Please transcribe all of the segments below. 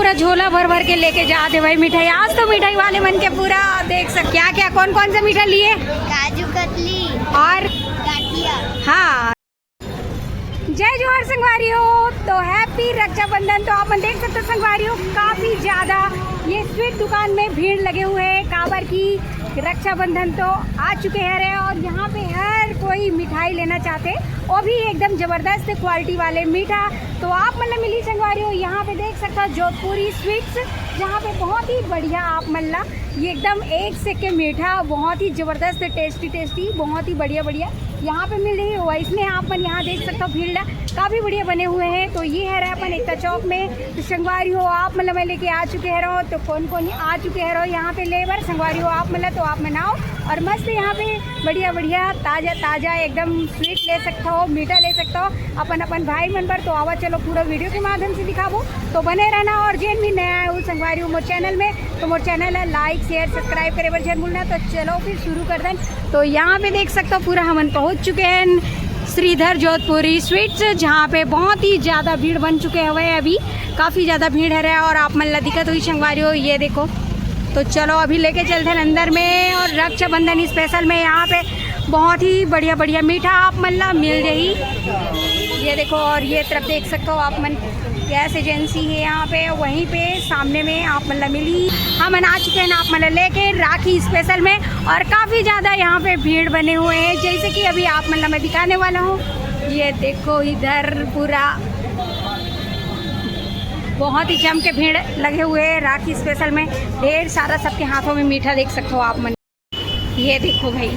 पूरा झोला भर भर के लेके जाते भाई मिठाई। आज तो मिठाई वाले मन के पूरा देख सकते क्या क्या कौन कौन सा मीठा लिए, काजू कतली और गाठिया। हाँ, जय जोहर संगवारियों। तो हैप्पी रक्षाबंधन। तो आप देख सकते हो संगवारियों, काफ़ी ज़्यादा ये स्वीट दुकान में भीड़ लगे हुए हैं। काबर की रक्षाबंधन तो आ चुके हैं और यहाँ पे हर कोई मिठाई लेना चाहते, वो भी एकदम ज़बरदस्त क्वालिटी वाले मीठा। तो आप मतलब मिली संगवारियों, यहाँ पे देख सकते हो जोधपुरी स्वीट्स, जहाँ पे बहुत ही बढ़िया आप मल्ला ये एकदम एक से के मीठा, बहुत ही ज़बरदस्त टेस्टी बहुत ही बढ़िया यहाँ पे मिल रही है। इसमें आप मन यहाँ देख सकते हो भीड़ काफ़ी बढ़िया बने हुए हैं। तो ये है अपन एकता चौक में। तो संगवारी हो आप मतलब मैं लेके आ चुके हैं रहो। तो कौन कौन आ चुके हैं रहो यहाँ पे लेबर संगवारी हो आप मतलब, तो आप मनाओ और मस्त यहाँ पे बढ़िया ताज़ा एकदम स्वीट ले सकते हो, मीठा ले सकते हो अपन भाई मन पर। तो आवा चलो पूरा वीडियो के माध्यम से दिखाबो, तो बने रहना। और जेन भी नया है संगवारी हो मोर चैनल में, तो मोर चैनल है लाइक शेयर सब्सक्राइब करे बर जन भूलना। तो चलो फिर शुरू कर दें। तो यहाँ पे देख सकते हो पूरा हमन पहुँच चुके हैं श्रीधर जोधपुरी स्वीट्स, जहाँ पे बहुत ही ज़्यादा भीड़ बन चुके हुए अभी काफ़ी ज़्यादा भीड़ है। और आप मन दिक्कत हुई संगवारी हो, ये देखो। तो चलो अभी लेके चलते हैं अंदर में। और रक्षाबंधन स्पेशल में यहाँ पे बहुत ही बढ़िया मीठा आप मल्ला मिल रही, ये देखो। और ये तरफ देख सकते हो आप मन गैस एजेंसी है यहाँ पे, वहीं पे सामने में आप मतलब मिली हम आ चुके हैं आप मतलब लेके राखी स्पेशल में। और काफ़ी ज़्यादा यहाँ पे भीड़ बने हुए हैं, जैसे कि अभी आप मतलब मैं दिखाने वाला हूँ। ये देखो इधर पूरा बहुत ही जम के भीड़ लगे हुए हैं राखी स्पेशल में। ढेर सारा सबके हाथों में मीठा देख सकते हो आप मन, ये देखो भाई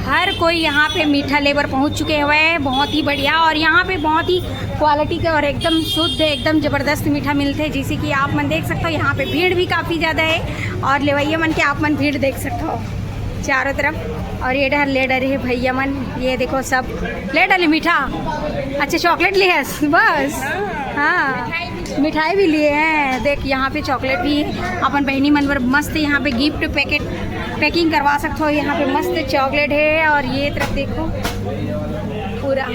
हर कोई यहाँ पे मीठा लेबर पहुँच चुके हुए हैं, बहुत ही बढ़िया। और यहाँ पे बहुत ही क्वालिटी के और एकदम शुद्ध एकदम ज़बरदस्त मीठा मिलते हैं, जैसे कि आप मन देख सकते हो। यहाँ पे भीड़ भी काफ़ी ज़्यादा है और लेवैया मन के आप मन भीड़ देख सकते हो चारों तरफ। और ये डर ले डरे है भैया मन, ये देखो सब ले डले मीठा। अच्छा चॉकलेट लिए है बस, हाँ मिठाई भी लिए हैं। देख यहाँ पे चॉकलेट भी अपन बहनी मन पर मस्त यहाँ पे गिफ्ट पैकिंग करवा सकते हो। यहाँ पे मस्त चॉकलेट है। और ये तरफ देखो पूरा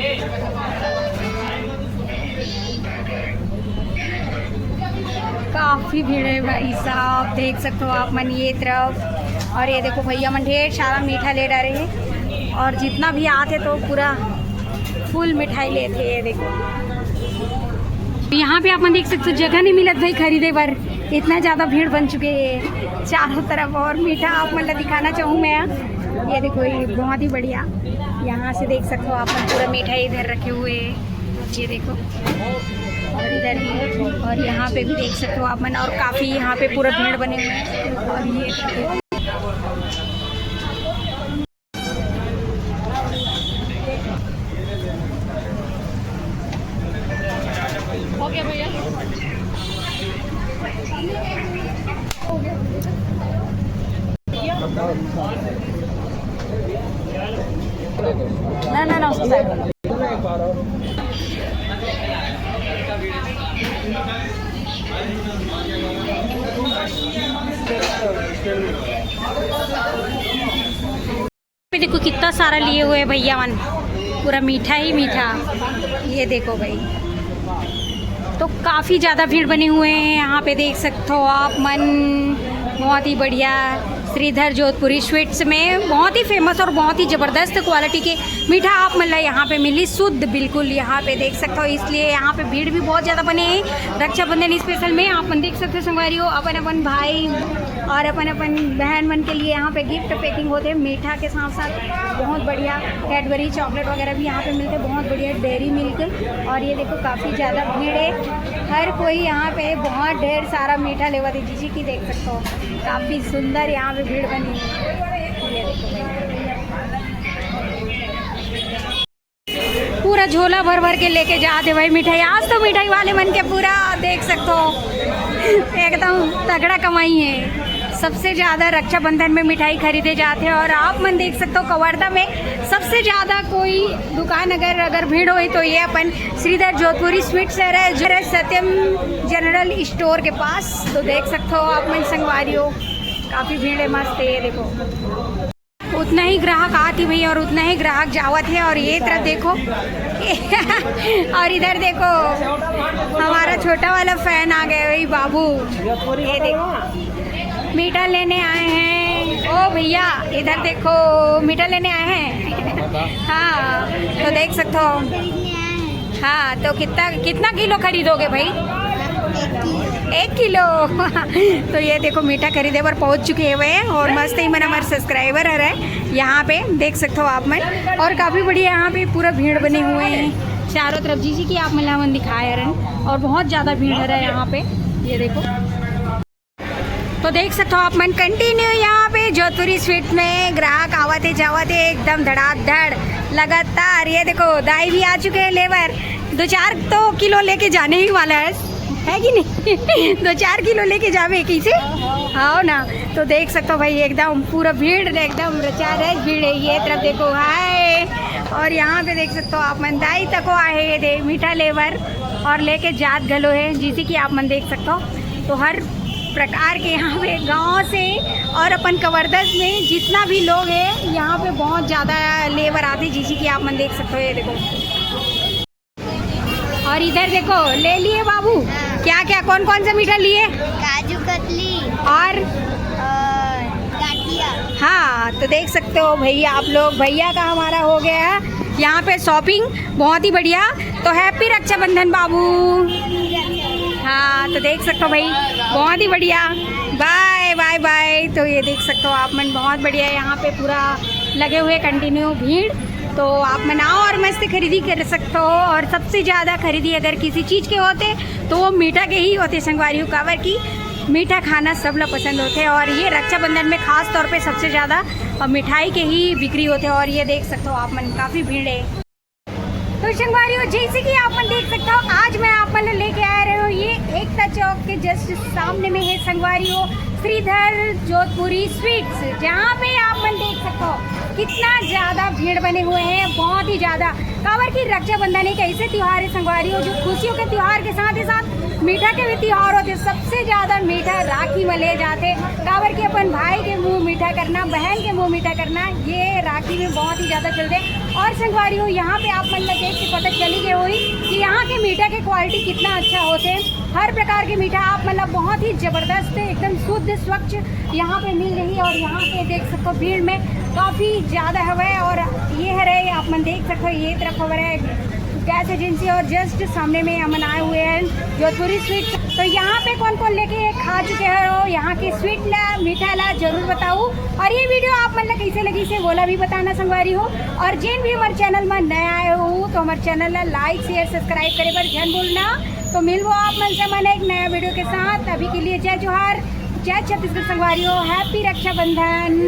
काफ़ी भीड़ है भाई साहब, देख सकते हो आप मन ये तरफ। और ये देखो भैया मन ढेर सारा मीठा ले रहे हैं और जितना भी आते तो पूरा फुल मिठाई लेते। ये देखो यहाँ पे आप देख सकते हो जगह नहीं मिलत भाई खरीदे पर, इतना ज़्यादा भीड़ बन चुके हैं चारों तरफ। और मीठा आप मतलब दिखाना चाहूँ मैं, ये देखो ये बहुत ही बढ़िया यहाँ से देख सकते हो आप पूरा मिठाई इधर रखे हुए हैं, ये देखो। और इधर भी और यहाँ पे भी देख सकते हो आप मन, और काफ़ी यहाँ पे पूरा भीड़ बने हुए हैं। और ये ओके भैया ना उसको साइड देखो कितना सारा लिए हुए भैया मन, पूरा मीठा ही मीठा। ये देखो भाई, तो काफ़ी ज़्यादा भीड़ बने हुए हैं यहाँ पे देख सकते हो आप मन। बहुत ही बढ़िया श्रीधर जोधपुरी स्वीट्स में बहुत ही फेमस और बहुत ही ज़बरदस्त क्वालिटी के मीठा आप मतलब यहाँ पे मिली शुद्ध बिल्कुल यहाँ पे देख सकते हो। इसलिए यहाँ पे भीड़ भी बहुत ज़्यादा बने हैं रक्षाबंधन स्पेशल में। आप देख सकते हो संगवारी हो, अपन भाई और अपन बहन मन के लिए यहाँ पे गिफ्ट पैकिंग होते हैं मीठा के साथ साथ। बहुत बढ़िया कैडबरी चॉकलेट वगैरह भी यहाँ पे मिलते हैं, बहुत बढ़िया डेयरी मिल्क। और ये देखो काफ़ी ज़्यादा भीड़ है, हर कोई यहाँ पे बहुत ढेर सारा मीठा लेवा दे जी की देख सकते हो। काफ़ी सुंदर यहाँ पे भीड़ बनी है, ये देखो पूरा झोला भर भर के लेके जाते भाई मिठाई। आज तो मिठाई वाले मन के पूरा देख सकते हो एकदम तगड़ा कमाई है। सबसे ज़्यादा रक्षाबंधन में मिठाई खरीदे जाते हैं। और आप मन देख सकते हो कवर्धा में सबसे ज़्यादा कोई दुकान अगर भीड़ हुई तो ये अपन श्रीधर जोधपुरी स्वीट्स है सत्यम जनरल स्टोर के पास। तो देख सकते हो आप मन संगवारी हो, काफ़ी भीड़ है मस्त है। ये देखो उतना ही ग्राहक आती भई और उतना ही ग्राहक जावत है। और ये तरफ देखो और इधर देखो हमारा छोटा वाला फैन आ गया वही बाबू। ये देखो मीठा लेने आए हैं। ओ भैया इधर देखो मीठा लेने आए हैं। हाँ तो देख सकते हो। खरीदने आए हैं। हाँ तो कितना किलो खरीदोगे भाई? 1 किलो। तो ये देखो मीठा खरीदे पर पहुंच चुके हुए हैं और मस्त ही मन हमारे सब्सक्राइबर है यहाँ पे देख सकते हो आप मन। और काफ़ी बढ़िया यहाँ पे पूरा भीड़ बने हुए हैं चारों तरफ जी की आप मन दिखाए रहे और बहुत ज़्यादा भीड़ है यहाँ पे। ये देखो तो देख सकते हो आप मन कंटिन्यू यहाँ पे जोधपुरी स्वीट में ग्राहक आवाते जावाते एकदम धड़ाधड़ लगातार। ये देखो दाई भी आ चुके हैं लेबर। 2-4 तो किलो लेके जाने ही वाला है कि नहीं? 2-4 किलो लेके जावे किसे? हाँ ना। तो देख सकते हो भाई एकदम पूरा भीड़ एकदम रचा रहे भीड़ है। ये तरफ देखो हाय। और यहाँ पे देख सकते हो आप मन दाई तको आए ये दे मीठा लेबर और लेके जात गलो है जिसे कि आप मन देख सकते हो। तो हर प्रकार के यहाँ पे गांव से और अपन कवर्धस में जितना भी लोग हैं यहाँ पे बहुत ज़्यादा लेबर आते जिसे कि आप मन देख सकते हो। ये देखो और इधर देखो ले लिए बाबू। क्या क्या कौन कौन सा मीठा लिए? काजू कतली और गाठिया। हाँ तो देख सकते हो भैया आप लोग भैया का हमारा हो गया है यहाँ पे शॉपिंग बहुत ही बढ़िया। तो हैप्पी रक्षाबंधन बाबू। हाँ तो देख सकते हो भाई बहुत ही बढ़िया। Bye bye bye. तो ये देख सकते हो आप मन बहुत बढ़िया यहाँ पे पूरा लगे हुए कंटिन्यू भीड़। तो आप मनाओ और मस्त खरीदी कर सकते हो। और सबसे ज़्यादा खरीदी अगर किसी चीज़ के होते तो वो मीठा के ही होते संगवारी कावर की। मीठा खाना सब लोग पसंद होते हैं और ये रक्षाबंधन में खास तौर पे सबसे ज़्यादा मिठाई के ही बिक्री होते हैं। और ये देख सकते हो आप मन काफ़ी भीड़ है। तो संगवारियों जैसे कि आप मन देख सकते हो आज मैं आप मन लेके आ रहे हूँ ये एकता चौक के जस्ट सामने में है संगवारियों श्रीधर जोधपुरी स्वीट्स, जहाँ पे आप मन देख सकते हो कितना ज़्यादा भीड़ बने हुए हैं बहुत ही ज़्यादा। कावर की रक्षाबंधन एक ऐसे त्यौहार है संगवारियों जो खुशियों के त्यौहार के साथ ही साथ मीठा के भी त्यौहार होते। सबसे ज़्यादा मीठा राखी में ले जाते। कावर के अपन भाई के मुंह मीठा करना बहन के मुंह मीठा करना ये राखी में बहुत ही ज़्यादा चलते। और संगवारियों यहाँ पे आप मन देख के पता चली गई हुई कि यहाँ के मीठा के क्वालिटी कितना अच्छा होते। हर प्रकार के मीठा आप मतलब बहुत ही ज़बरदस्त एकदम शुद्ध स्वच्छ यहाँ पे मिल रही है। और यहाँ पे देख सकते हो भीड़ में काफ़ी ज़्यादा हवा है। और ये है रहे आप मन देख सकते हो ये तरफ हवा है गैस एजेंसी और जस्ट सामने में हम आए हुए हैं जोधपुरी स्वीट। तो यहाँ पे कौन कौन लेके खा चुके हो यहाँ की स्वीट ला मीठा ला जरूर बताऊँ। और ये वीडियो आप मतलब कैसे लगी से बोला भी बताना संगवारी हो। और जिन भी हमारे चैनल में नए आए हो तो हमारे चैनल ला लाइक शेयर सब्सक्राइब करे पर ध्यान बोलना। तो मिलवो आप मन से मन एक नया वीडियो के साथ। अभी के लिए जय जोहार जय छत्तीसगढ़ संगवारी हो। हैप्पी रक्षाबंधन।